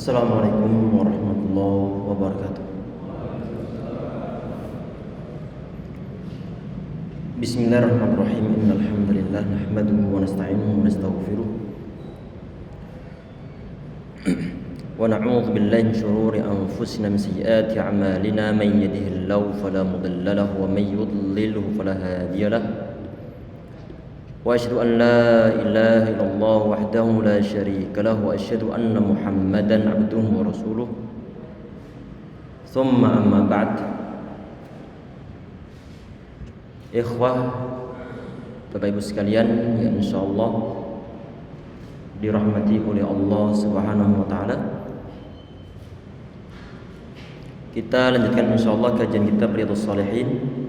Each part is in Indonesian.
Assalamualaikum warahmatullahi wabarakatuh. Bismillahirrahmanirrahim. Innal hamdalillah nahmaduhu wa nasta'inuhu wa nastaghfiruh. Wa na'udzu billahi min shururi anfusina min sayyiati a'malina. Man yahdihillahu fala mudilla lahu wa man yudlilhu fala hadiya lahu. Wa asyhadu an la ilaha illallah wahdahu la syarika lahu wa asyhadu anna Muhammadan abduhu wa rasuluh. Tsumma amma ba'd. Ikhwah, Bapak Ibu sekalian yang insyaallah dirahmati oleh Allah Subhanahu wa taala. Kita lanjutkan insyaallah kajian kita Riyadhus Shalihin.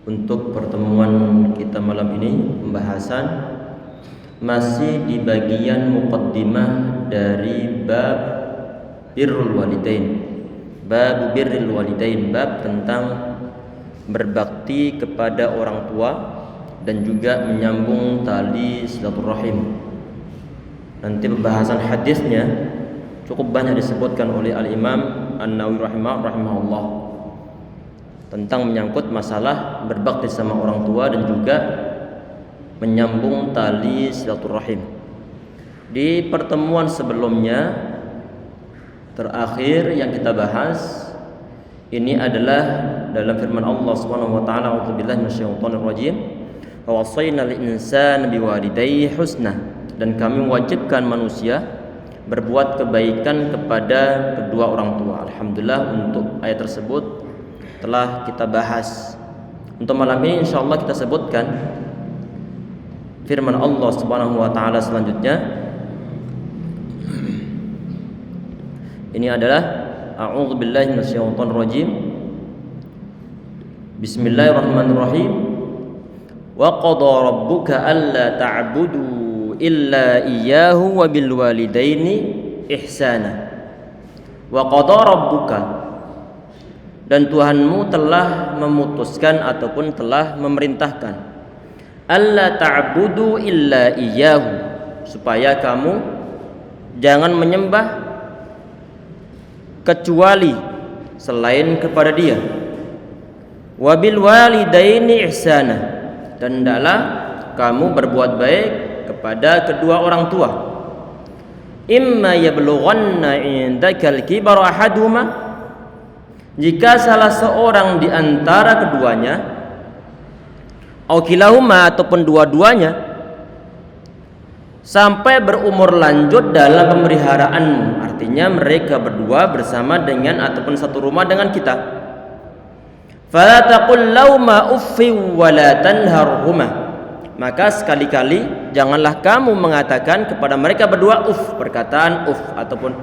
Untuk pertemuan kita malam ini, pembahasan masih di bagian muqaddimah dari bab birrul walidain. Bab birrul walidain, bab tentang berbakti kepada orang tua dan juga menyambung tali silaturahim. Nanti pembahasan hadisnya cukup banyak disebutkan oleh Al-Imam An-Nawawi rahimahullah tentang menyangkut masalah berbakti sama orang tua dan juga menyambung tali silaturahim. Di pertemuan sebelumnya terakhir yang kita bahas ini adalah dalam firman Allah Subhanahu wa taala, a'udzubillahi minasyaitonir rajim, wa wasaynal insana biwalidayhi husna, dan kami wajibkan manusia berbuat kebaikan kepada kedua orang tua. Alhamdulillah untuk ayat tersebut telah kita bahas. Untuk malam ini insyaallah kita sebutkan firman Allah Subhanahu wa taala selanjutnya. Ini adalah a'udzubillahi minasyaitonir rajim. Bismillahirrahmanirrahim. Wa qada rabbuka alla ta'budu illa iyyahu wa bil walidaini ihsana. Wa qada rabbuka, dan Tuhanmu telah memutuskan ataupun telah memerintahkan, alla ta'budu illa iyyahu, supaya kamu jangan menyembah kecuali selain kepada Dia. Wabil walidaini ihsana, dan hendaklah kamu berbuat baik kepada kedua orang tua. Imma yablughanna indakal kibara ahaduhuma, jika salah seorang di antara keduanya, au kilahuma, ataupun dua-duanya, sampai berumur lanjut dalam pemeliharaanmu, artinya mereka berdua bersama dengan ataupun satu rumah dengan kita, fala taqul lauma uffi wa la tanharhuma, maka sekali-kali janganlah kamu mengatakan kepada mereka berdua perkataan ataupun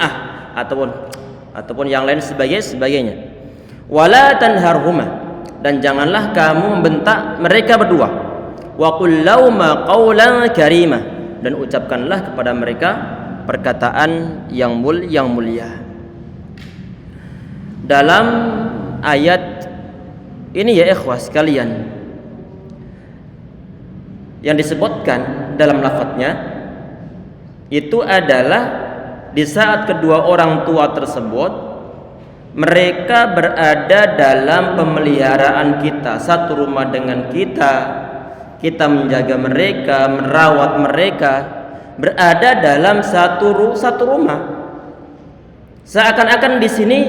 ataupun yang lain sebagainya. Wala tanharhuma, dan janganlah kamu membentak mereka berdua. Wa qul lauma qawlan karimah, dan ucapkanlah kepada mereka perkataan yang mulia. Dalam ayat ini ya ikhwah sekalian, yang disebutkan dalam lafadznya itu adalah di saat kedua orang tua tersebut mereka berada dalam pemeliharaan kita, satu rumah dengan kita, kita menjaga mereka, merawat mereka, berada dalam satu rumah. Seakan-akan di sini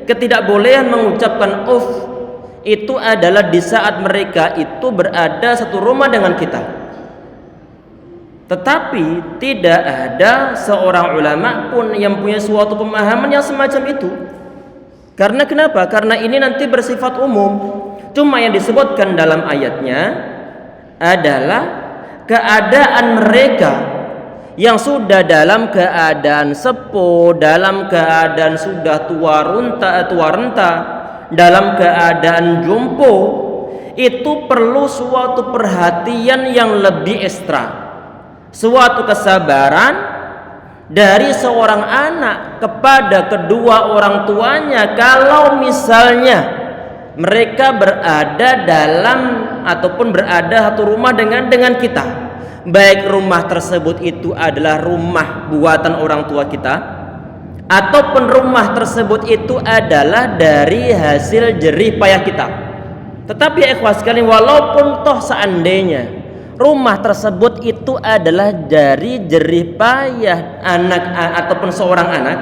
ketidakbolehan mengucapkan itu adalah di saat mereka itu berada satu rumah dengan kita. Tetapi tidak ada seorang ulama pun yang punya suatu pemahaman yang semacam itu. Karena kenapa? Karena ini nanti bersifat umum. Cuma yang disebutkan dalam ayatnya adalah keadaan mereka yang sudah dalam keadaan sepuh, dalam keadaan sudah tua renta, dalam keadaan jompo, itu perlu suatu perhatian yang lebih ekstra, suatu kesabaran dari seorang anak kepada kedua orang tuanya. Kalau misalnya mereka berada dalam ataupun berada satu rumah dengan kita, baik rumah tersebut itu adalah rumah buatan orang tua kita ataupun rumah tersebut itu adalah dari hasil jerih payah kita. Tetapi ya ikhwas sekalian, walaupun toh seandainya rumah tersebut itu adalah dari jerih payah anak ataupun seorang anak,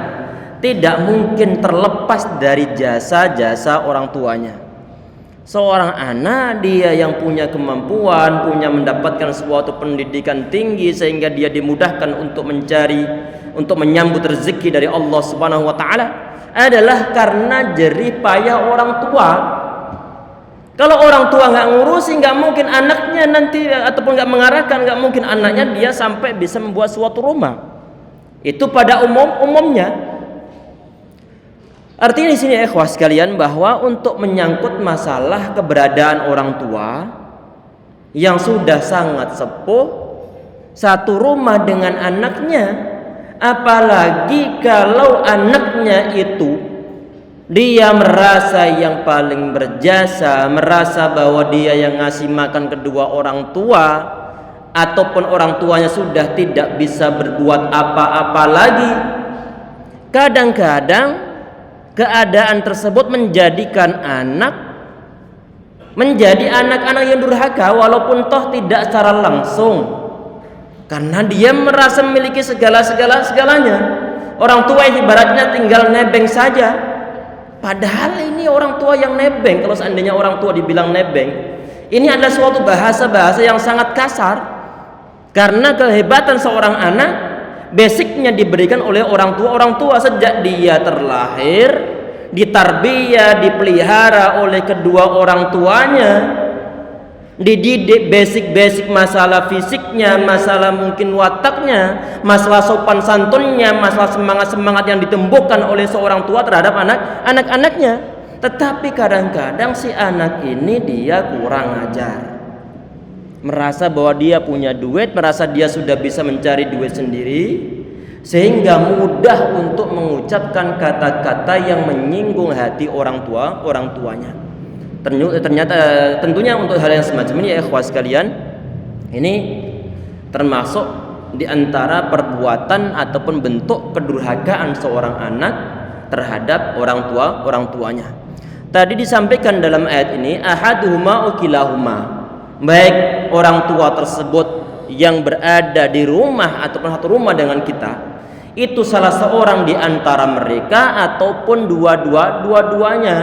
tidak mungkin terlepas dari jasa-jasa orang tuanya. Seorang anak, dia yang punya kemampuan, punya mendapatkan suatu pendidikan tinggi sehingga dia dimudahkan untuk menyambut rezeki dari Allah Subhanahu wa taala, adalah karena jerih payah orang tua. Kalau orang tua nggak ngurusi, nggak mungkin anaknya nanti, ataupun nggak mengarahkan, nggak mungkin anaknya dia sampai bisa membuat suatu rumah. Itu pada umumnya. Artinya di sini ikhwah sekalian, bahwa untuk menyangkut masalah keberadaan orang tua yang sudah sangat sepuh satu rumah dengan anaknya, apalagi kalau anaknya itu dia merasa yang paling berjasa, merasa bahwa dia yang ngasih makan kedua orang tua, ataupun orang tuanya sudah tidak bisa berbuat apa-apa lagi. Kadang-kadang keadaan tersebut menjadikan menjadi anak-anak yang durhaka, walaupun toh tidak secara langsung, karena dia merasa memiliki segalanya. Orang tua ibaratnya tinggal nebeng saja. Padahal ini orang tua yang nebeng. Kalau seandainya orang tua dibilang nebeng, ini adalah suatu bahasa yang sangat kasar. Karena kehebatan seorang anak basicnya diberikan oleh orang tua sejak dia terlahir, ditarbiyah, dipelihara oleh kedua orang tuanya, dididik basic masalah fisiknya, masalah mungkin wataknya, masalah sopan santunnya, masalah semangat yang ditumbuhkan oleh seorang tua terhadap anak-anaknya. Tetapi kadang-kadang si anak ini dia kurang ajar, merasa bahwa dia punya duit, merasa dia sudah bisa mencari duit sendiri, sehingga mudah untuk mengucapkan kata-kata yang menyinggung hati orang tuanya. Ternyata tentunya untuk hal yang semacam ini ya ikhwah sekalian, ini termasuk di antara perbuatan ataupun bentuk kedurhakaan seorang anak terhadap orang tuanya. Tadi disampaikan dalam ayat ini, ahaduhuma ukilahuma, baik orang tua tersebut yang berada di rumah ataupun satu rumah dengan kita, itu salah seorang di antara mereka ataupun dua-duanya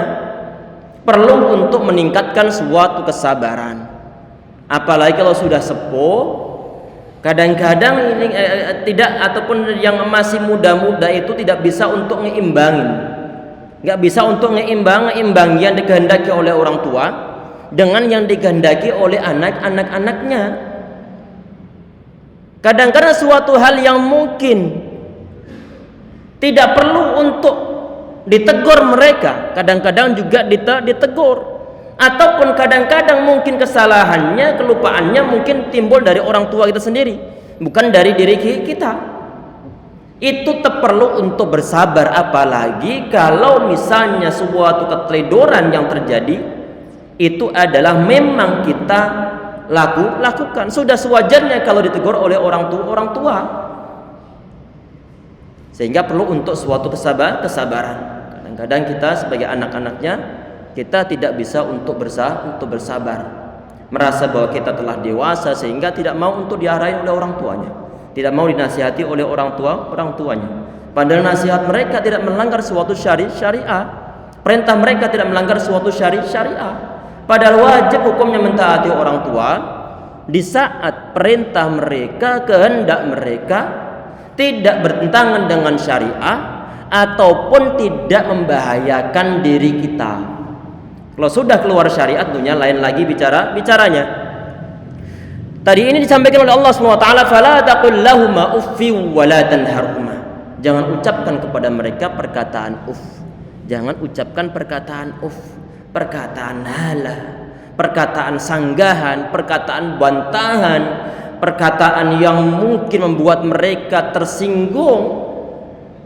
perlu untuk meningkatkan suatu kesabaran. Apalagi kalau sudah sepuh, kadang-kadang ini tidak, ataupun yang masih muda-muda itu tidak bisa untuk ngeimbangin, nggak bisa untuk ngeimbang yang dikehendaki oleh orang tua dengan yang dikehendaki oleh anak-anaknya. Kadang-kadang suatu hal yang mungkin tidak perlu untuk ditegur mereka, kadang-kadang juga ditegur, ataupun kadang-kadang mungkin kesalahannya, kelupaannya mungkin timbul dari orang tua kita sendiri, bukan dari diri kita. Itu perlu untuk bersabar, apalagi kalau misalnya suatu keteledoran yang terjadi itu adalah memang kita lakukan. Sudah sewajarnya kalau ditegur oleh orang tua. Sehingga perlu untuk suatu kesabaran. Kadang-kadang kita sebagai anak-anaknya, kita tidak bisa untuk bersabar, merasa bahwa kita telah dewasa sehingga tidak mau untuk diarahi oleh orang tuanya, tidak mau dinasihati oleh orang tuanya. Padahal nasihat mereka tidak melanggar suatu syariah, perintah mereka tidak melanggar suatu syariah. Padahal wajib hukumnya mentaati orang tua di saat perintah mereka, kehendak mereka tidak bertentangan dengan syariah ataupun tidak membahayakan diri kita. Kalau sudah keluar syariat, tentunya lain lagi bicaranya. Tadi ini disampaikan oleh Allah SWT, fala taqul lahuma uffi wa la tanharhuma. Jangan ucapkan kepada mereka perkataan uff. Jangan ucapkan perkataan uff, perkataan hala, perkataan sanggahan, perkataan bantahan, perkataan yang mungkin membuat mereka tersinggung,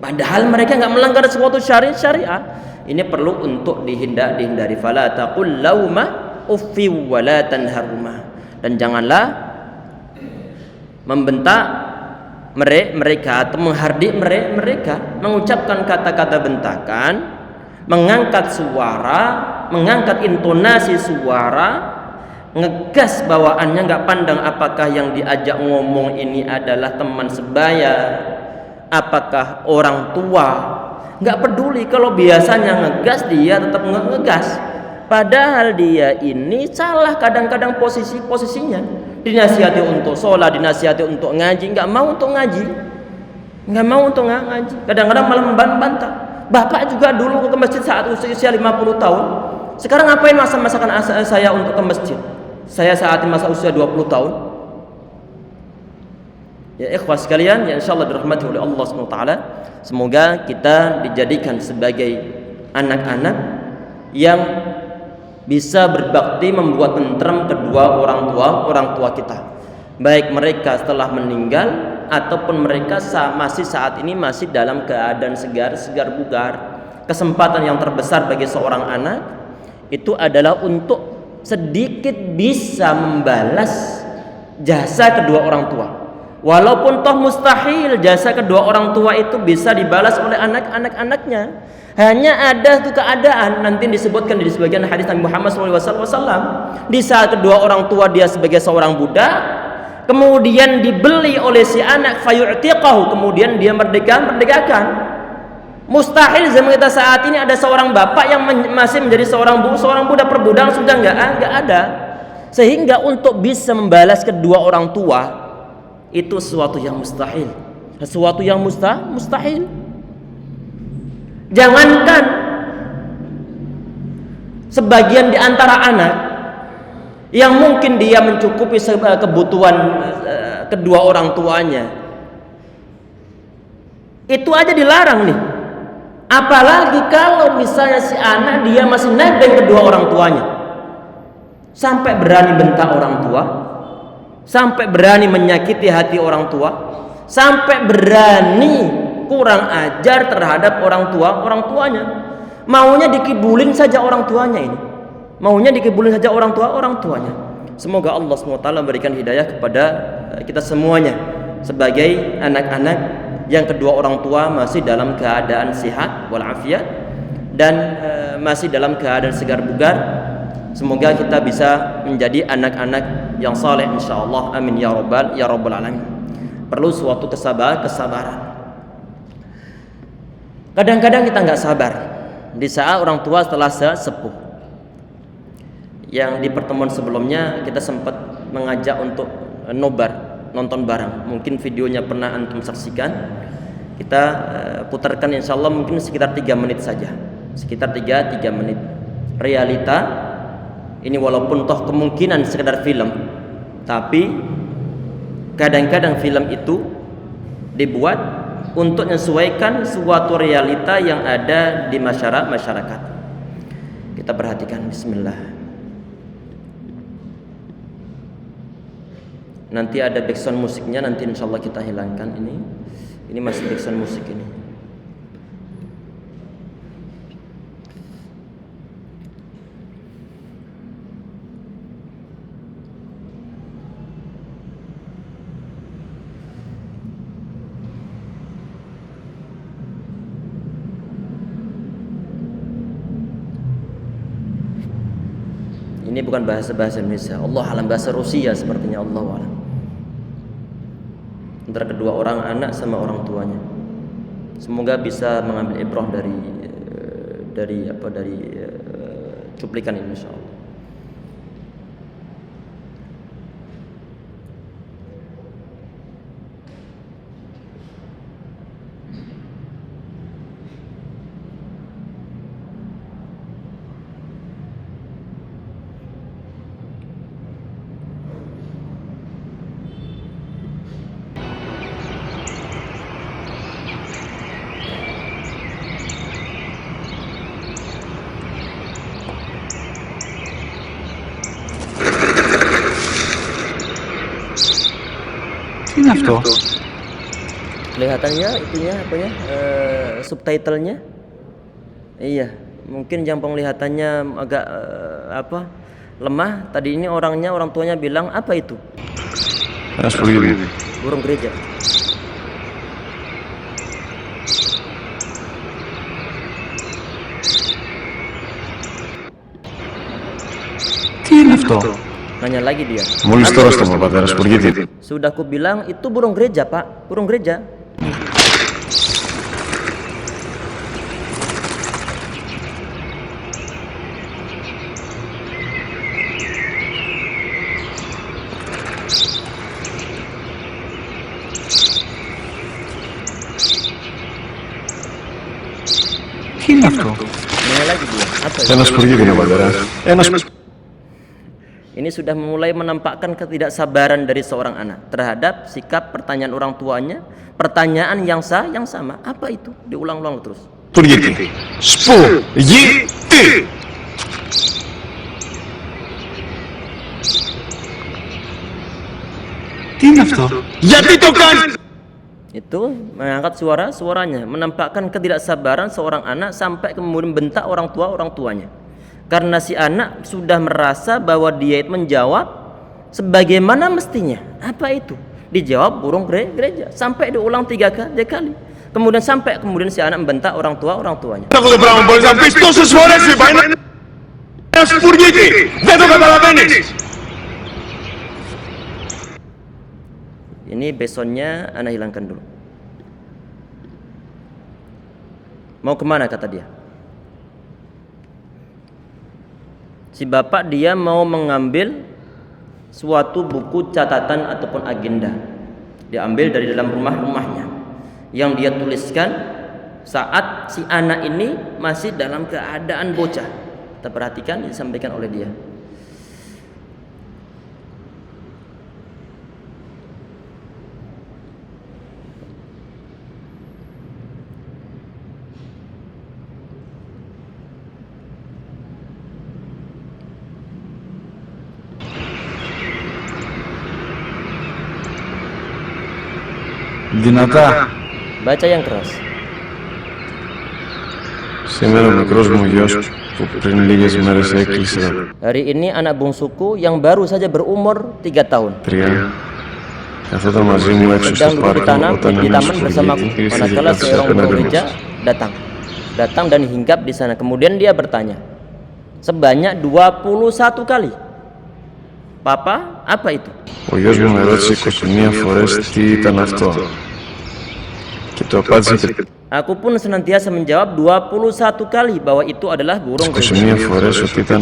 padahal mereka nggak melanggar suatu syariat. Ini perlu untuk dihindari. Fala taqul lahuma uffi wa la tanharhuma. Dan janganlah membentak, mereka atau menghardik mereka, mengucapkan kata-kata bentakan, mengangkat suara, mengangkat intonasi suara, ngegas bawaannya, nggak pandang apakah yang diajak ngomong ini adalah teman sebaya, apakah orang tua, nggak peduli. Kalau biasanya ngegas, dia tetap ngegas, padahal dia ini salah kadang-kadang posisinya. Dinasihati untuk sholat, dinasihati untuk ngaji, nggak mau untuk ngaji, kadang-kadang malah membantah. Bapak juga dulu ke masjid saat usia 50 tahun, sekarang ngapain masakan saya untuk ke masjid? Saya saat ini masa usia 20 tahun. Ya ikhwah sekalian, ya insyaallah dirahmati oleh Allah SWT, semoga kita dijadikan sebagai anak-anak yang bisa berbakti, membuat tenteram kedua orang tua kita, baik mereka setelah meninggal ataupun mereka masih saat ini masih dalam keadaan segar bugar. Kesempatan yang terbesar bagi seorang anak itu adalah untuk sedikit bisa membalas jasa kedua orang tua. Walaupun toh mustahil jasa kedua orang tua itu bisa dibalas oleh anak-anaknya. Hanya ada tuh keadaan, nanti disebutkan di sebagian hadis Nabi Muhammad SAW, di saat kedua orang tua dia sebagai seorang budak, kemudian dibeli oleh si anak, fayu'tiqahu, kemudian dia merdekakan. Mustahil zaman kita saat ini ada seorang bapak yang masih menjadi seorang budak perbudakan, sudah enggak ada. Sehingga untuk bisa membalas kedua orang tua itu sesuatu yang mustahil, mustahil. Jangankan sebagian di antara anak yang mungkin dia mencukupi kebutuhan kedua orang tuanya, itu aja dilarang nih. Apalagi kalau misalnya si anak dia masih nebeng kedua orang tuanya, sampai berani bentak orang tua, sampai berani menyakiti hati orang tua, sampai berani kurang ajar terhadap orang tuanya. Maunya dikibulin saja orang tuanya ini. Semoga Allah SWT memberikan hidayah kepada kita semuanya sebagai anak-anak yang kedua orang tua masih dalam keadaan sehat walafiat dan masih dalam keadaan segar bugar. Semoga kita bisa menjadi anak-anak yang saleh insyaallah. Amin ya rabbal alamin. Perlu suatu kesabaran. Kadang-kadang kita nggak sabar di saat orang tua setelah sepuh. Yang di pertemuan sebelumnya kita sempat mengajak untuk nobar, nonton bareng. Mungkin videonya pernah antum saksikan. Kita putarkan insyaallah mungkin sekitar 3 menit saja. Sekitar 3 menit. Realita ini walaupun toh kemungkinan sekedar film, tapi kadang-kadang film itu dibuat untuk menyesuaikan suatu realita yang ada di masyarakat. Kita perhatikan, bismillah. Nanti ada background musiknya, nanti insyaallah kita hilangkan ini. Ini masih background musik ini. Ini bukan bahasa Indonesia. Allah alam, bahasa Rusia sepertinya, Allah alam. Antara kedua orang anak sama orang tuanya. Semoga bisa mengambil ibrah dari cuplikan ini insyaallah. Ini αυτό. Kelihatannya itunya apanya subtitlenya. Iya, mungkin yang penglihatannya agak lemah. Tadi ini orang tuanya bilang apa itu? Расплыли. Burung gereja. Τι είναι αυτό? Nanya lagi dia. Μόλις τώρα στο μου, πατέρα, σπουργίτη. Sudah ku bilang itu burung gereja, Pak. Burung gereja. Τι είναι αυτό? Nanya lagi dia. Apa itu? Ένα σπουργίτη είναι, πατέρα. Ini sudah mulai menampakkan ketidaksabaran dari seorang anak terhadap sikap pertanyaan orang tuanya, pertanyaan yang sama. Apa itu? Diulang-ulang terus. Σπουργίτη. Σπουργίτη. Τι είναι αυτό? Γιατί το κάνεις? Itu mengangkat suaranya, menampakkan ketidaksabaran seorang anak sampai kemudian bentak orang tuanya. Karena si anak sudah merasa bahwa dia itu menjawab sebagaimana mestinya. Apa itu? Dijawab burung gereja. Sampai diulang 3 kali. Kemudian si anak membentak orang tuanya. Αυτό το πράγμα μπορείς να πεις τόσες φορές, είπα, είναι ένα σπουργίτη. Δεν το καταλαβαίνεις. Ini besoknya anak hilangkan dulu. Mau kemana kata dia? Si bapak dia mau mengambil suatu buku catatan ataupun agenda. Diambil dari dalam rumahnya yang dia tuliskan saat si anak ini masih dalam keadaan bocah. Kita perhatikan disampaikan oleh dia. Δυνατά. Baca yang keras. Σήμερα ο μικρός μου γιος που πριν λίγες μέρες έκλεισε Hari ini anak bungsuku yang baru saja berumur 3 tahun. 3 καθόταν μαζί μου έξω στο Sedang duduk di πάρκο tanam όταν di ένας taman bersamaku. σπουργίτης ήρθε και Manakala κάθισε seorang απέναντι burung μας. gereja datang dan hinggap di sana. Kemudian dia bertanya sebanyak 21 kali. Papa, apa itu? Ο γιος μου με ρώτησε 21 φορές τι ήταν αυτό και του απάντησε Aku pun senantiasa menjawab 21 kali bahwa itu adalah burung gereja. 21 φορές ότι ήταν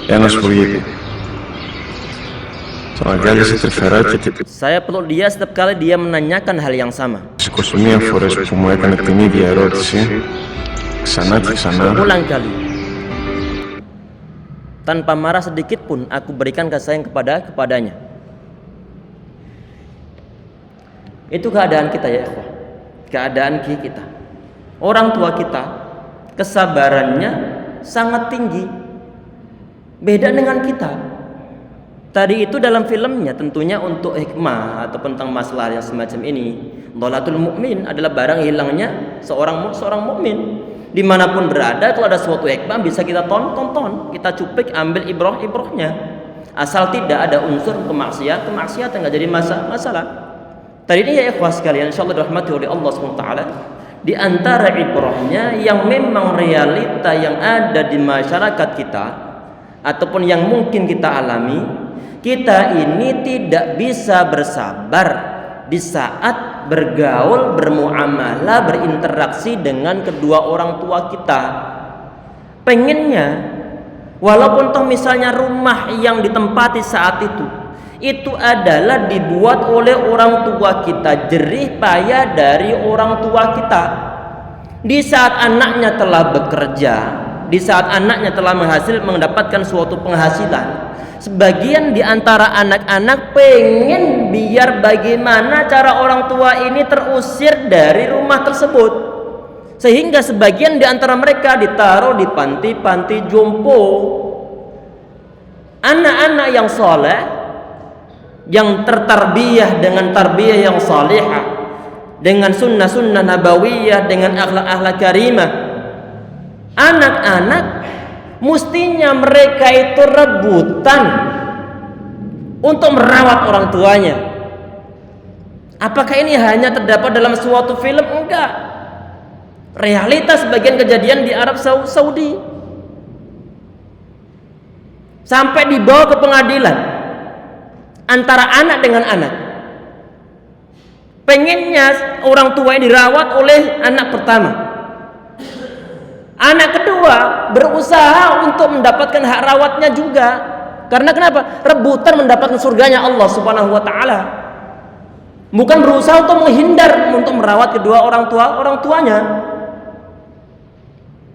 ένα σπουργίτη. Τον αγκάλιασε τρυφερά και Saya peluk dia setiap kali dia menanyakan hal yang sama. τις 21 φορές που μου έκανε την ίδια ερώτηση ξανά και ξανά Ulang kali. Tanpa marah sedikit pun aku berikan kasih sayang kepadanya. Itu keadaan kita ya ikhwah. Keadaan kita. Orang tua kita kesabarannya sangat tinggi. Beda dengan kita. Tadi itu dalam filmnya tentunya untuk hikmah atau tentang masalah yang semacam ini. Dhalatul mu'min adalah barang hilangnya seorang mukmin. Dimanapun berada, kalau ada suatu hikmah bisa kita tonton, kita cupik, ambil ibrahnya. Asal tidak ada unsur kemaksiatan nggak jadi masalah. Tadi ini ya ikhwah sekalian, insyaallah dirahmati oleh Allah SWT. Di antara ibrahnya yang memang realita yang ada di masyarakat kita ataupun yang mungkin kita alami, kita ini tidak bisa bersabar di saat bergaul, bermuamalah, berinteraksi dengan kedua orang tua kita. Pengennya walaupun toh misalnya rumah yang ditempati saat itu adalah dibuat oleh orang tua kita, jerih payah dari orang tua kita. Di saat anaknya telah bekerja, di saat anaknya telah mendapatkan suatu penghasilan, sebagian di antara anak-anak pengen biar bagaimana cara orang tua ini terusir dari rumah tersebut, sehingga sebagian di antara mereka ditaruh di panti-panti jompo. Anak-anak yang soleh, yang tertarbiyah dengan tarbiyah yang salihah, dengan sunnah-sunnah nabawiyah, dengan akhlak-akhlak karimah, anak-anak mestinya mereka itu rebutan untuk merawat orang tuanya. Apakah ini hanya terdapat dalam suatu film? Enggak. Realitas sebagian kejadian di Arab Saudi. Sampai dibawa ke pengadilan antara anak dengan anak. Pengennya orang tua yang dirawat oleh anak pertama. Anak kedua berusaha untuk mendapatkan hak rawatnya juga. Karena kenapa? Rebutan mendapatkan surganya Allah Subhanahu wa taala. Bukan berusaha untuk menghindar untuk merawat kedua orang tuanya.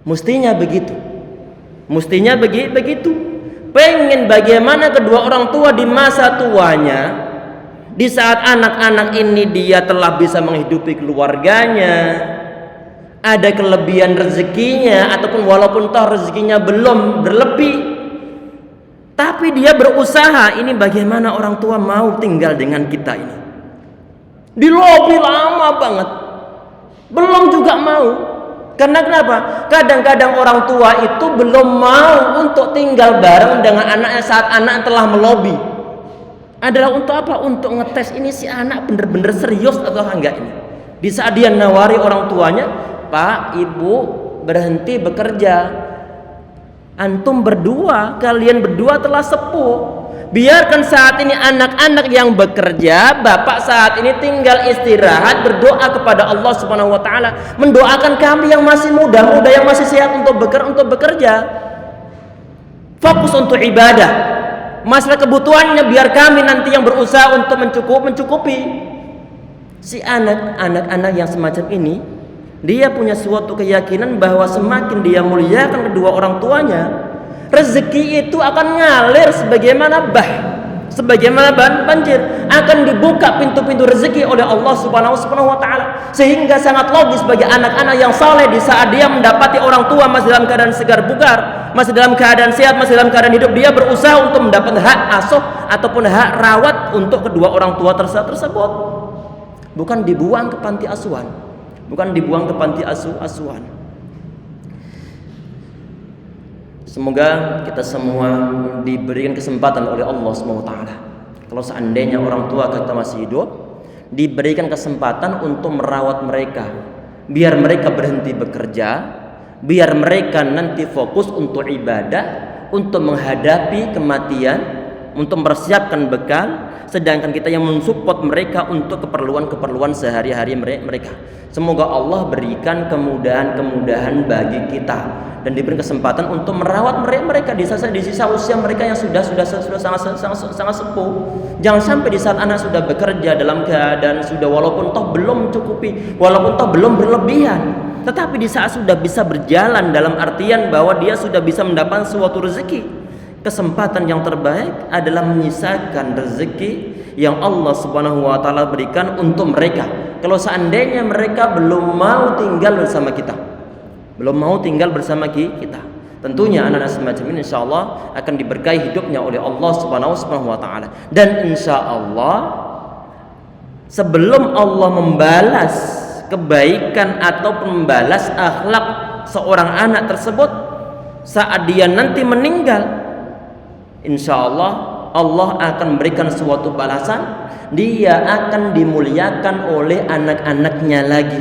Mestinya begitu. Mestinya begitu. Pengen bagaimana kedua orang tua di masa tuanya, di saat anak-anak ini dia telah bisa menghidupi keluarganya, ada kelebihan rezekinya, ataupun walaupun toh rezekinya belum berlebih, tapi dia berusaha. Ini bagaimana orang tua mau tinggal dengan kita ini? Di lobi lama banget, belum juga mau. Karena kenapa? Kadang-kadang orang tua itu belum mau untuk tinggal bareng dengan anaknya saat anak telah melobi. Adalah untuk apa? Untuk ngetes ini si anak bener-bener serius atau enggak ini. Di saat dia nawari orang tuanya, Pak, Ibu berhenti bekerja. Antum berdua, kalian berdua telah sepuh. Biarkan saat ini anak-anak yang bekerja, bapak saat ini tinggal istirahat, berdoa kepada Allah Subhanahu wa taala, mendoakan kami yang masih muda, yang masih sehat untuk bekerja. Fokus untuk ibadah. Masalah kebutuhannya biar kami nanti yang berusaha untuk mencukupi. Si anak-anak yang semacam ini, dia punya suatu keyakinan bahwa semakin dia muliakan kedua orang tuanya, rezeki itu akan ngalir sebagaimana banjir, akan dibuka pintu-pintu rezeki oleh Allah Subhanahu wa taala. Sehingga sangat logis bagi anak-anak yang saleh di saat dia mendapati orang tua masih dalam keadaan segar bugar, masih dalam keadaan sehat, masih dalam keadaan hidup, dia berusaha untuk mendapat hak asuh ataupun hak rawat untuk kedua orang tua tersebut. Bukan dibuang ke panti asuhan, asuhan. Semoga kita semua diberikan kesempatan oleh Allah SWT. Kalau seandainya orang tua kita masih hidup, diberikan kesempatan untuk merawat mereka, biar mereka berhenti bekerja, biar mereka nanti fokus untuk ibadah, untuk menghadapi kematian, untuk mempersiapkan bekal. Sedangkan kita yang mensupport mereka untuk keperluan sehari-hari mereka. Semoga Allah berikan kemudahan bagi kita dan diberi kesempatan untuk merawat mereka di sisa usia mereka yang sudah sangat sepuh. Jangan sampai di saat anak sudah bekerja dalam keadaan sudah walaupun toh belum mencukupi, walaupun toh belum berlebihan, tetapi di saat sudah bisa berjalan dalam artian bahwa dia sudah bisa mendapatkan suatu rezeki. Kesempatan yang terbaik adalah menyisakan rezeki yang Allah Subhanahu wa taala berikan untuk mereka. Kalau seandainya mereka belum mau tinggal bersama kita, tentunya anak-anak semacam ini insyaallah akan diberkahi hidupnya oleh Allah Subhanahu wa taala. Dan insyaallah sebelum Allah membalas kebaikan atau membalas akhlak seorang anak tersebut saat dia nanti meninggal, insyaallah Allah akan memberikan suatu balasan. Dia akan dimuliakan oleh anak-anaknya lagi.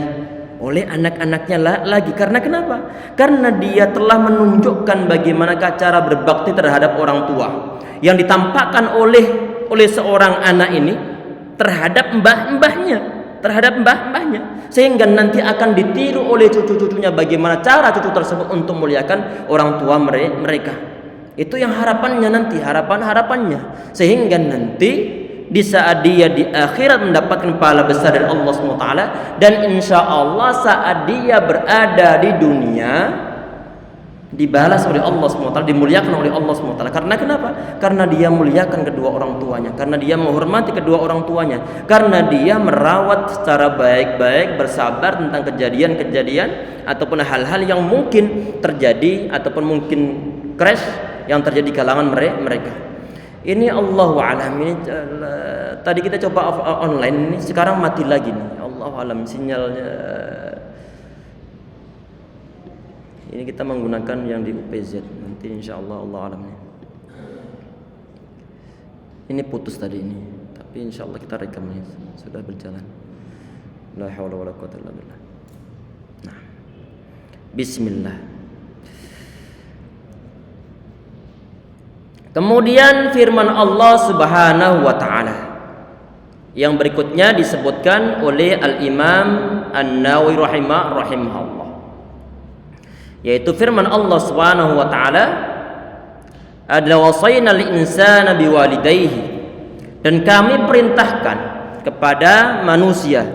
Karena kenapa? Karena dia telah menunjukkan bagaimanakah cara berbakti terhadap orang tua yang ditampakkan oleh seorang anak ini terhadap mbah-mbahnya, sehingga nanti akan ditiru oleh cucu-cucunya bagaimana cara cucu tersebut untuk memuliakan orang tua mereka. Itu yang harapannya, sehingga nanti di saat dia di akhirat mendapatkan pahala besar dari Allah SWT, dan insya Allah saat dia berada di dunia dibalas oleh Allah SWT, dimuliakan oleh Allah SWT. Karena kenapa? Karena dia muliakan kedua orang tuanya, karena dia menghormati kedua orang tuanya, karena dia merawat secara baik-baik, bersabar tentang kejadian-kejadian ataupun hal-hal yang mungkin terjadi ataupun mungkin crash yang terjadi di kalangan mereka. Ini Allahu a'lam. Ini tadi kita coba online, ini sekarang mati lagi nih. Allahu a'lam sinyalnya. Ini kita menggunakan yang di UPZ. Nanti insyaallah Allah a'lam. Ini putus tadi ini, tapi insyaallah kita rekam ini sudah berjalan. La haula wala quwwata illa billah. Nah. Bismillah. Kemudian firman Allah Subhanahu wa taala yang berikutnya disebutkan oleh Al-Imam An-Nawawi rahimahullah, yaitu firman Allah Subhanahu wa taala, adalah wasaina al-insana biwalidayhi, dan kami perintahkan kepada manusia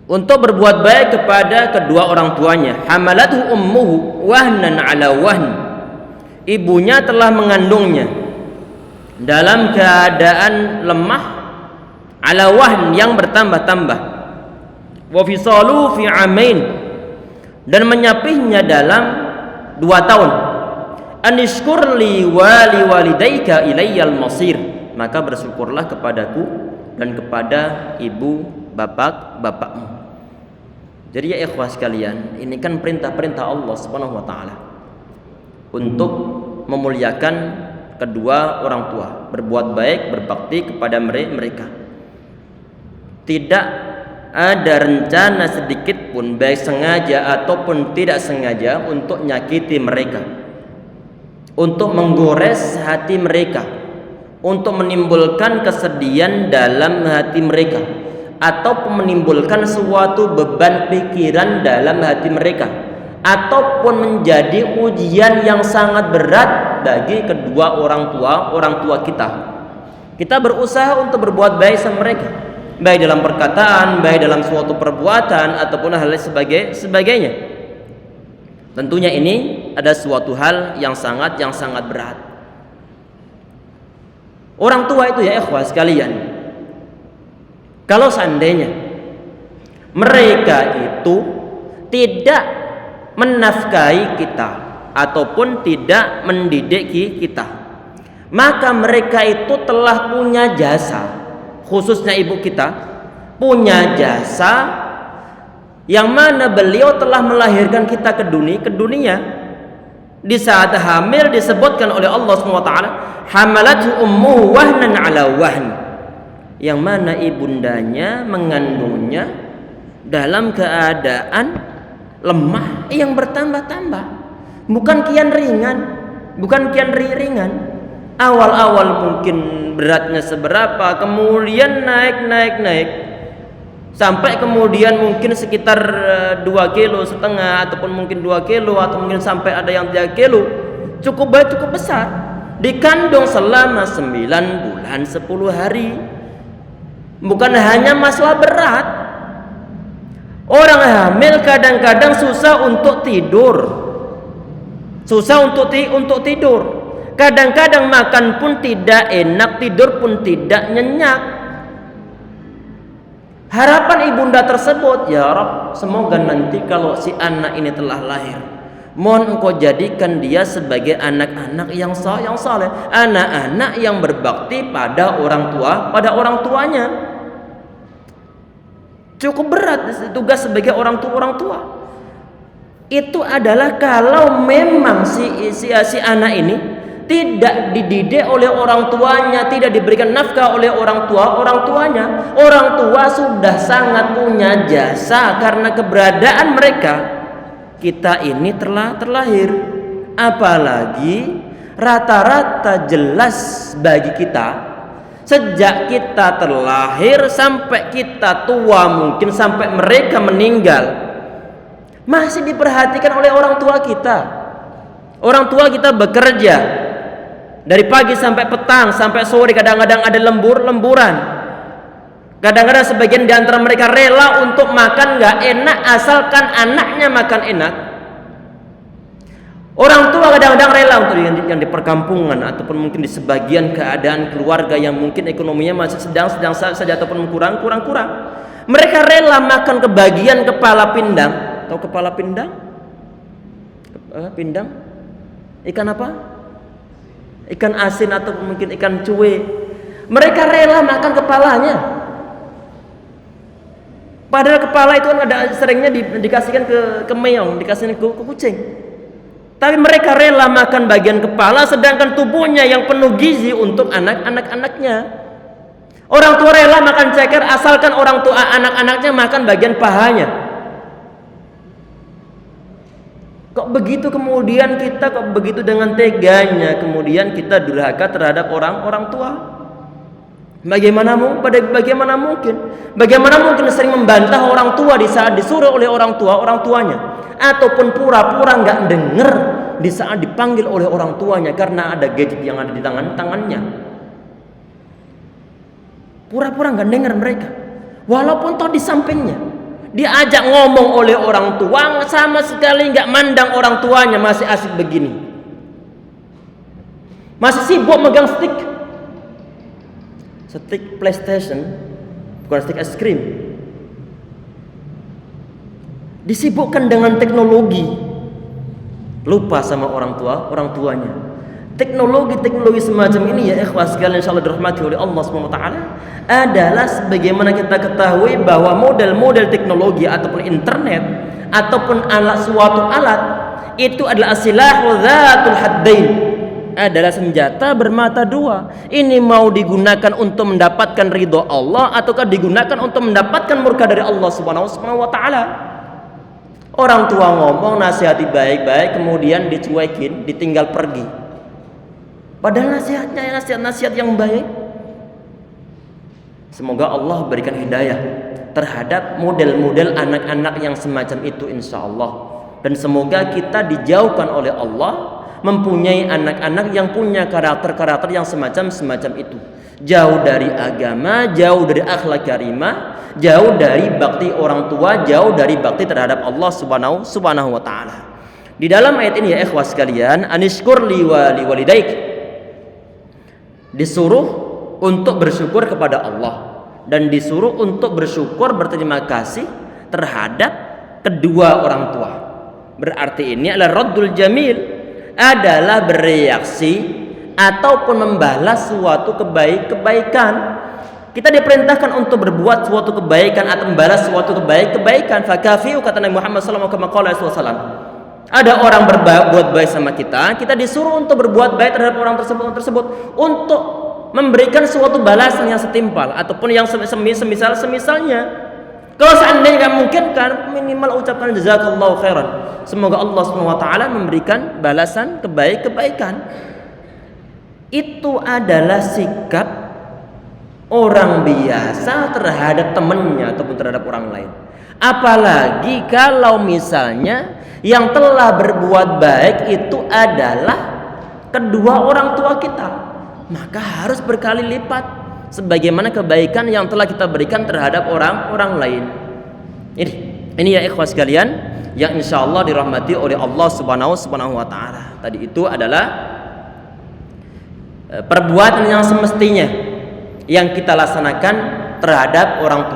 untuk berbuat baik kepada kedua orang tuanya. Hamalathu ummuhu wahnan ala wahn, ibunya telah mengandungnya dalam keadaan lemah, ala wahn yang bertambah-tambah, wa fisalu fi amain, dan menyapihnya dalam 2 tahun. Anishkurli wali walidayka ilayyal masir, maka bersyukurlah kepadaku dan kepada ibu bapakmu. Jadi ya ikhwah sekalian, ini kan perintah-perintah Allah Subhanahu wa taala untuk memuliakan kedua orang tua, berbuat baik, berbakti kepada mereka. Tidak ada rencana sedikit pun, baik sengaja ataupun tidak sengaja, untuk nyakiti mereka, untuk menggores hati mereka, untuk menimbulkan kesedihan dalam hati mereka, ataupun menimbulkan suatu beban pikiran dalam hati mereka, ataupun menjadi ujian yang sangat berat bagi kedua orang tua kita. Kita berusaha untuk berbuat baik sama mereka, baik dalam perkataan, baik dalam suatu perbuatan, ataupun hal sebagainya. Tentunya ini ada suatu hal yang sangat berat. Orang tua itu ya ikhwah sekalian, kalau seandainya mereka itu tidak menafkahi kita ataupun tidak mendidik kita, maka mereka itu telah punya jasa, khususnya ibu kita punya jasa, yang mana beliau telah melahirkan kita ke dunia. Di saat hamil disebutkan oleh Allah SWT, hamalathu ummuhu wahnan ala wahn, yang mana ibundanya mengandungnya dalam keadaan lemah yang bertambah-tambah, bukan kian ringan. Awal-awal mungkin beratnya seberapa, kemudian naik sampai kemudian mungkin sekitar 2,5 kilo ataupun mungkin 2 kilo, atau mungkin sampai ada yang 3 kilo. Cukup besar, dikandung selama 9 bulan 10 hari. Bukan hanya masalah berat, orang hamil kadang-kadang susah untuk tidur, kadang-kadang makan pun tidak enak, tidur pun tidak nyenyak. Harapan ibunda tersebut, ya Rabb, semoga nanti kalau si anak ini telah lahir, mohon Engkau jadikan dia sebagai anak-anak yang saleh, anak-anak yang berbakti pada orang tuanya. Cukup berat tugas sebagai orang tua. Itu adalah kalau memang si anak ini tidak dididik oleh orang tuanya, tidak diberikan nafkah oleh orang tuanya. Orang tua sudah sangat punya jasa karena keberadaan mereka. Kita ini telah terlahir, apalagi rata-rata jelas bagi kita, sejak kita terlahir sampai kita tua, mungkin sampai mereka meninggal, masih diperhatikan oleh orang tua kita. Orang tua kita bekerja dari pagi sampai petang, sampai sore, kadang-kadang ada lemburan. Kadang-kadang sebagian di antara mereka rela untuk makan gak enak asalkan anaknya makan enak. Orang tua kadang-kadang rela untuk yang di perkampungan ataupun mungkin di sebagian keadaan keluarga yang mungkin ekonominya masih sedang saja ataupun kurang. Mereka rela makan kebagian kepala pindang. Tahu kepala pindang? Pindang? Ikan apa? Ikan asin atau mungkin ikan cuwe. Mereka rela makan kepalanya. Padahal kepala itu kan ada seringnya dikasihkan ke meong, dikasihkan ke kucing. Tapi mereka rela makan bagian kepala, sedangkan tubuhnya yang penuh gizi untuk anak-anaknya. Orang tua rela makan ceker asalkan orang tua anak-anaknya makan bagian pahanya. Kok begitu kemudian kita kok begitu dengan teganya kemudian kita durhaka terhadap orang tua? Bagaimana mungkin? Bagaimana mungkin sering membantah orang tua di saat disuruh oleh orang tuanya, ataupun pura-pura nggak dengar di saat dipanggil oleh orang tuanya karena ada gadget yang ada di tangannya. Pura-pura nggak dengar mereka, walaupun toh di sampingnya. Diajak ngomong oleh orang tua sama sekali nggak mandang orang tuanya, masih asik begini, masih sibuk megang stick PlayStation, bukan stick es krim. Disibukkan dengan teknologi, lupa sama orang tuanya. Teknologi semacam ini ya ikhwas sekalian insyaallah dirahmati oleh Allah SWT adalah sebagaimana kita ketahui bahwa model-model teknologi ataupun internet ataupun suatu alat itu adalah silahu dzatul haddain, adalah senjata bermata dua. Ini mau digunakan untuk mendapatkan ridho Allah ataukah digunakan untuk mendapatkan murka dari Allah Subhanahu wa taala. Orang tua ngomong nasihati baik-baik kemudian dicuekin, ditinggal pergi. Padahal nasihatnya nasihat yang baik. Semoga Allah berikan hidayah terhadap model-model anak-anak yang semacam itu insyaallah. Dan semoga kita dijauhkan oleh Allah mempunyai anak-anak yang punya karakter-karakter yang semacam itu. Jauh dari agama, jauh dari akhlak karimah, jauh dari bakti orang tua, jauh dari bakti terhadap Allah Subhanahu wa taala. Di dalam ayat ini ya ikhwas sekalian, anishkur li wa liwalidaik, disuruh untuk bersyukur kepada Allah dan disuruh untuk bersyukur berterima kasih terhadap kedua orang tua. Berarti ini adalah raddul jamil, adalah bereaksi ataupun membalas suatu kebaikan. Kita diperintahkan untuk berbuat suatu kebaikan atau membalas suatu kebaikan. Fakafiu, kata Nabi Muhammad SAW. Ada orang berbuat baik sama kita disuruh untuk berbuat baik terhadap orang tersebut untuk memberikan suatu balasan yang setimpal ataupun yang semisalnya. Kalau seandainya nggak mungkin kan minimal ucapkan jazakallahu khairan. Semoga Allah SWT memberikan balasan kebaikan. Itu adalah sikap orang biasa terhadap temannya ataupun terhadap orang lain. Apalagi kalau misalnya yang telah berbuat baik itu adalah kedua orang tua kita, maka harus berkali lipat sebagaimana kebaikan yang telah kita berikan terhadap orang lain. Ini ya ikhwas sekalian yang insyaallah dirahmati oleh Allah Subhanahu wa taala. Tadi itu adalah perbuatan yang semestinya yang kita laksanakan terhadap orang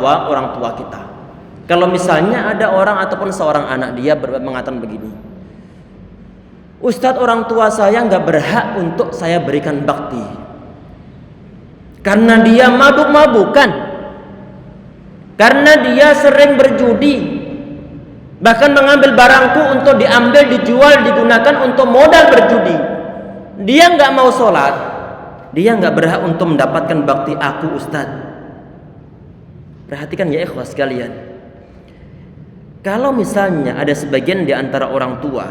tua kita. Kalau misalnya ada orang ataupun seorang anak dia mengatakan begini, Ustadz, orang tua saya nggak berhak untuk saya berikan bakti karena dia mabuk-mabukan, karena dia sering berjudi, bahkan mengambil barangku untuk diambil, dijual, digunakan untuk modal berjudi. Dia nggak mau sholat, dia nggak berhak untuk mendapatkan bakti aku, Ustadz. Perhatikan ya ikhwas sekalian. Kalau misalnya ada sebagian di antara orang tua,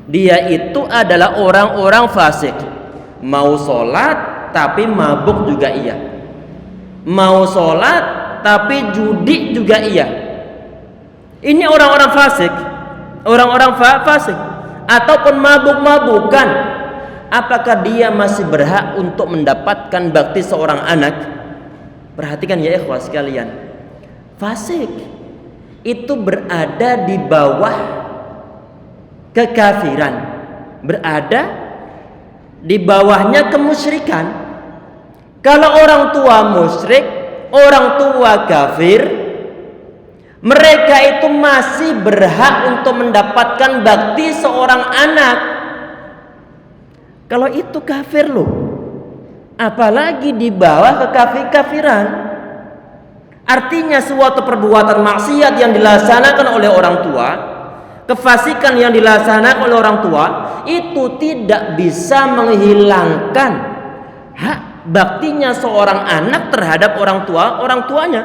dia itu adalah orang-orang fasik, mau sholat tapi mabuk juga iya, mau sholat tapi judi juga iya. Ini orang-orang fasik, fasik ataupun mabuk-mabukan. Apakah dia masih berhak untuk mendapatkan bakti seorang anak? Perhatikan ya ikhwas sekalian, fasik itu berada di bawah kekafiran, berada di bawahnya kemusyrikan. Kalau orang tua musyrik, orang tua kafir, mereka itu masih berhak untuk mendapatkan bakti seorang anak. Kalau itu kafir loh, apalagi di bawah kekafiran. Artinya suatu perbuatan maksiat yang dilaksanakan oleh orang tua, kefasikan yang dilaksanakan oleh orang tua, itu tidak bisa menghilangkan hak baktinya seorang anak terhadap orang tuanya.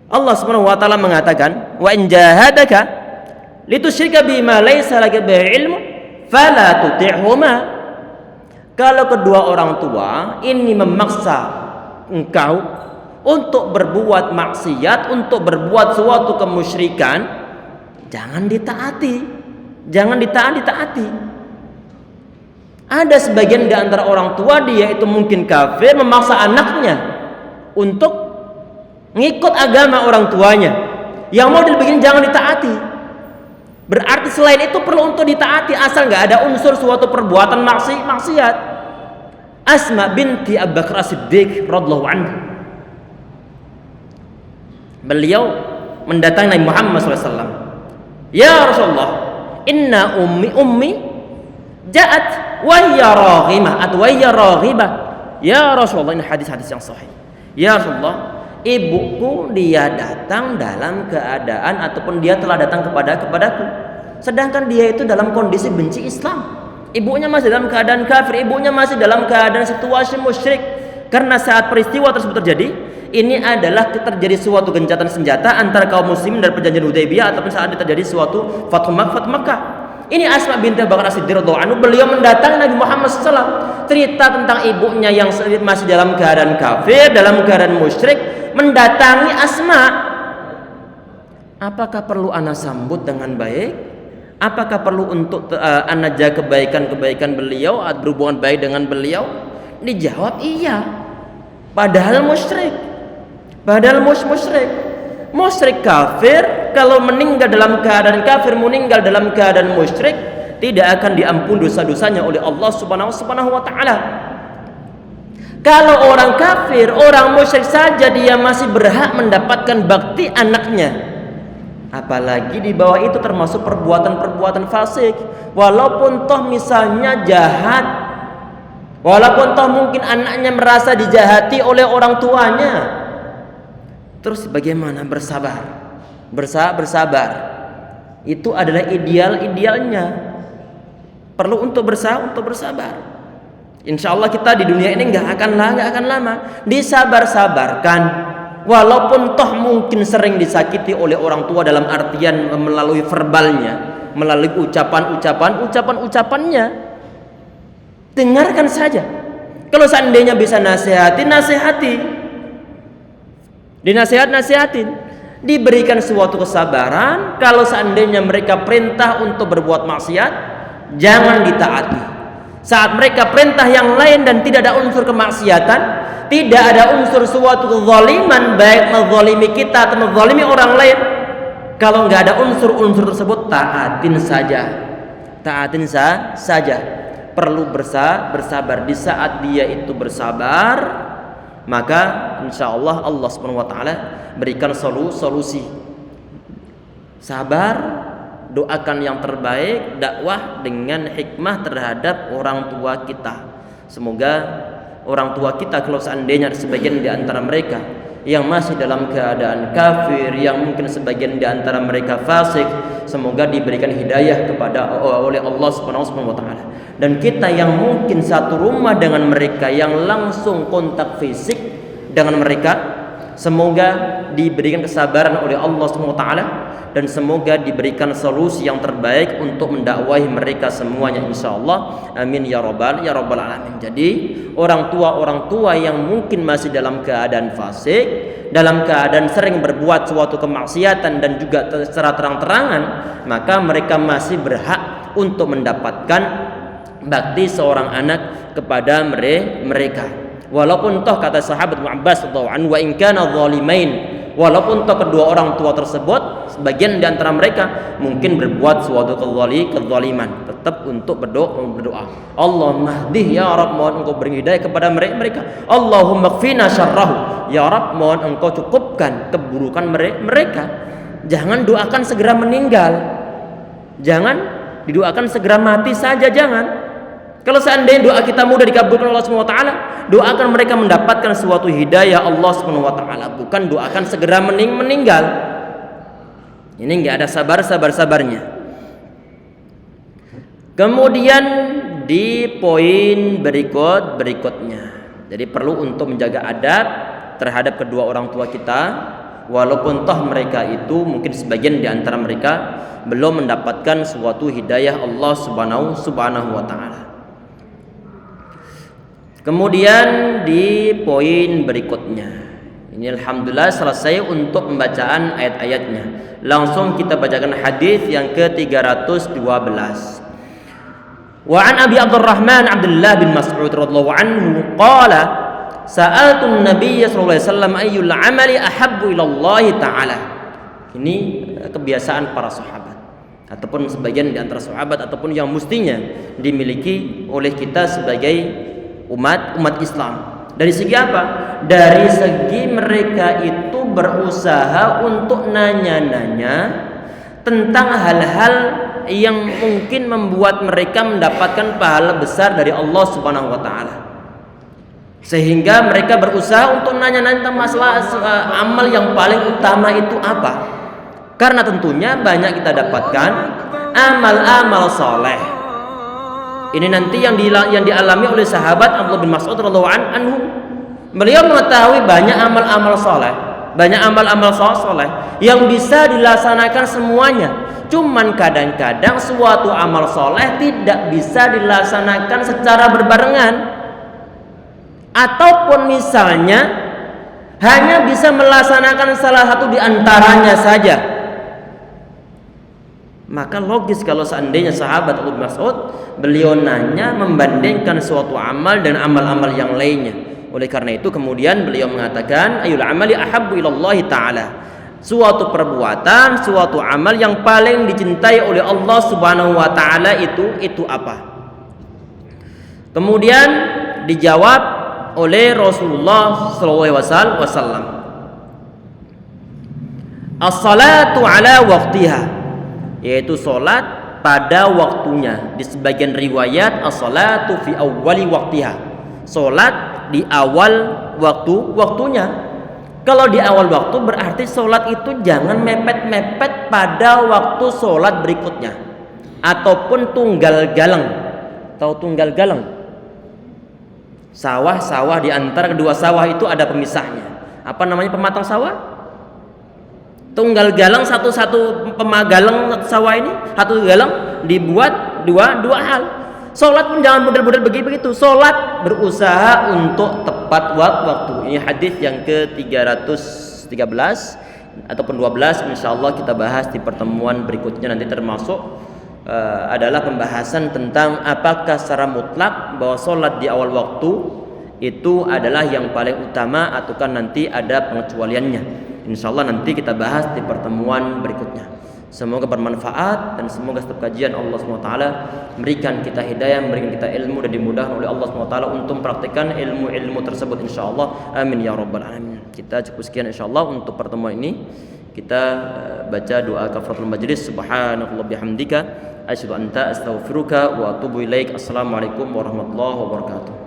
Allah Subhanahu wa taala mengatakan, "Wa in jahadaka litusyrika bima laisa laka bihi ilmu fala tuti'huma. Kalau kedua orang tua ini memaksa engkau untuk berbuat maksiat, untuk berbuat suatu kemusyrikan, jangan ditaati. Jangan ditaati. Ada sebagian di antara orang tua dia itu mungkin kafir, memaksa anaknya untuk ngikut agama orang tuanya. Yang mau dibikin jangan ditaati. Berarti selain itu perlu untuk ditaati asal nggak ada unsur suatu perbuatan maksiat. Asma binti Abu Bakar As-Siddiq radhiyallahu anhu, beliau mendatangi Nabi Muhammad SAW. Ya Rasulullah, inna ummi ja'at wa hiya raghimah atau wa hiya raghibah. Ya Rasulullah, ini hadis-hadis yang sahih. Ya Rasulullah, ibuku dia datang dalam keadaan ataupun dia telah datang kepadaku, sedangkan dia itu dalam kondisi benci Islam. Ibunya masih dalam keadaan kafir, ibunya masih dalam keadaan situasi musyrik. Karena saat peristiwa tersebut terjadi, ini adalah terjadi suatu gencatan senjata antara kaum muslimin dan perjanjian Hudaybiyah ataupun saat terjadi suatu Fathu Makkah. Ini Asma binti Abu Bakar As-Siddiq radhiyallahu anhu, beliau mendatangi Nabi Muhammad SAW, cerita tentang ibunya yang masih dalam keadaan kafir, dalam keadaan musyrik, mendatangi Asma. Apakah perlu ana sambut dengan baik? Apakah perlu untuk ana jaga kebaikan beliau, berhubungan baik dengan beliau? Dijawab iya. Padahal musyrik. Musyrik kafir, kalau meninggal dalam keadaan kafir, meninggal dalam keadaan musyrik, tidak akan diampuni dosa-dosanya oleh Allah Subhanahu wa taala. Kalau orang kafir, orang musyrik saja dia masih berhak mendapatkan bakti anaknya. Apalagi di bawah itu termasuk perbuatan-perbuatan fasik. Walaupun toh misalnya jahat, walaupun toh mungkin anaknya merasa dijahati oleh orang tuanya, terus bagaimana? Bersabar. Itu adalah idealnya. Perlu untuk bersabar. Insya Allah kita di dunia ini nggak akan lama. Disabar-sabarkan. Walaupun toh mungkin sering disakiti oleh orang tua dalam artian melalui verbalnya, melalui ucapannya, dengarkan saja. Kalau seandainya bisa nasihati, dinasihatin, diberikan suatu kesabaran. Kalau seandainya mereka perintah untuk berbuat maksiat, jangan ditaati. Saat mereka perintah yang lain dan tidak ada unsur kemaksiatan, tidak ada unsur suatu kezaliman, baik menzalimi kita atau menzalimi orang lain, kalau nggak ada unsur-unsur tersebut, taatin saja. Perlu bersabar. Di saat dia itu bersabar, maka insya Allah Subhanahu wa taala berikan solusi. Sabar, doakan yang terbaik, dakwah dengan hikmah terhadap orang tua kita. Semoga orang tua kita, kalau seandainya sebagian di antara mereka yang masih dalam keadaan kafir, yang mungkin sebagian di antara mereka fasik, semoga diberikan hidayah oleh Allah Subhanahu wa taala. Dan kita yang mungkin satu rumah dengan mereka, yang langsung kontak fisik dengan mereka, semoga diberikan kesabaran oleh Allah Subhanahu wa taala dan semoga diberikan solusi yang terbaik untuk mendakwahi mereka semuanya insyaallah. Amin ya rabbal alamin. Jadi orang tua yang mungkin masih dalam keadaan fasik, dalam keadaan sering berbuat suatu kemaksiatan dan juga secara terang-terangan, maka mereka masih berhak untuk mendapatkan bakti seorang anak kepada mereka. Walaupun toh kata sahabat Abbas radhiyallahu anhu, wa in kana zalimain, walaupun toh kedua orang tua tersebut sebagian di antara mereka mungkin berbuat suatu kezaliman, tetap untuk berdoa. Allahumma hdih ya Rabb, mohon engkau beri hidayah kepada mereka. Allahumma kfina syarrahu, ya Rabb, mohon engkau cukupkan keburukan mereka. Jangan doakan segera meninggal, jangan didoakan segera mati saja, jangan. Kalau seandainya doa kita mudah dikabulkan Allah Subhanahu wa taala, doakan mereka mendapatkan suatu hidayah Allah Subhanahu wa taala, bukan doakan segera meninggal. Ini enggak ada sabarnya. Kemudian di poin berikutnya. Jadi perlu untuk menjaga adab terhadap kedua orang tua kita, walaupun toh mereka itu mungkin sebagian di antara mereka belum mendapatkan suatu hidayah Allah subhanahu wa ta'ala. Kemudian di poin berikutnya, ini alhamdulillah selesai untuk pembacaan ayat-ayatnya. Langsung kita bacakan hadis yang ke-312. Wa an Abi Abdurrahman Abdullah bin Mas'ud radhiyallahu anhu qala sa'altu an-nabiy sallallahu alaihi wasallam ayyul 'amali ahabbu ila Allah ta'ala. Ini kebiasaan para sahabat ataupun sebagian di antara sahabat ataupun yang mestinya dimiliki oleh kita sebagai umat Islam. Dari segi apa? Dari segi mereka itu berusaha untuk nanya-nanya tentang hal-hal yang mungkin membuat mereka mendapatkan pahala besar dari Allah Subhanahu wa taala. Sehingga mereka berusaha untuk nanya-nanya tentang masalah amal yang paling utama itu apa. Karena tentunya banyak kita dapatkan amal-amal soleh. Ini nanti yang dialami oleh sahabat Abdullah bin Mas'ud radhiyallahu anhu. Beliau mengetahui banyak amal-amal soleh, banyak amal-amal soleh yang bisa dilaksanakan semuanya. Cuman kadang-kadang suatu amal soleh tidak bisa dilaksanakan secara berbarengan, ataupun misalnya hanya bisa melaksanakan salah satu di antaranya saja. Maka logis kalau seandainya sahabat Abu Mas'ud beliau nanya membandingkan suatu amal dan amal-amal yang lainnya. Oleh karena itu kemudian beliau mengatakan ayyul amali ahabbu ilallahi ta'ala. Suatu perbuatan, suatu amal yang paling dicintai oleh Allah Subhanahu wa taala itu apa? Kemudian dijawab oleh Rasulullah sallallahu alaihi wasallam. As-salatu ala waqtiha, yaitu salat pada waktunya. Di sebagian riwayat as-salatu fi awwali waqtiha, salat di awal waktunya. Kalau di awal waktu berarti sholat itu jangan mepet-mepet pada waktu sholat berikutnya, ataupun tunggal galang. Tahu tunggal galang? Sawah di antara kedua sawah itu ada pemisahnya. Apa namanya pematang sawah? Tunggal galang, satu pemagalang sawah ini, satu galang dibuat dua hal. Sholat pun jangan model-model begitu. Sholat berusaha untuk tepat waktu. Ini hadis yang ke-313 ataupun 12. Insyaallah kita bahas di pertemuan berikutnya nanti, termasuk adalah pembahasan tentang apakah secara mutlak bahwa sholat di awal waktu itu adalah yang paling utama ataukah nanti ada pengecualiannya. Insyaallah nanti kita bahas di pertemuan berikutnya. Semoga bermanfaat dan semoga setiap kajian Allah SWT memberikan kita hidayah, memberikan kita ilmu dan dimudahkan oleh Allah SWT untuk mempraktikkan ilmu-ilmu tersebut insyaallah. Amin ya rabbal alamin. Kita cukup sekian insyaallah untuk pertemuan ini. Kita baca doa kafaratul majlis. Subhanakallah bihamdika asyhadu an la ilaha illa anta astaghfiruka wa atubu ilaik. Assalamualaikum warahmatullahi wabarakatuh.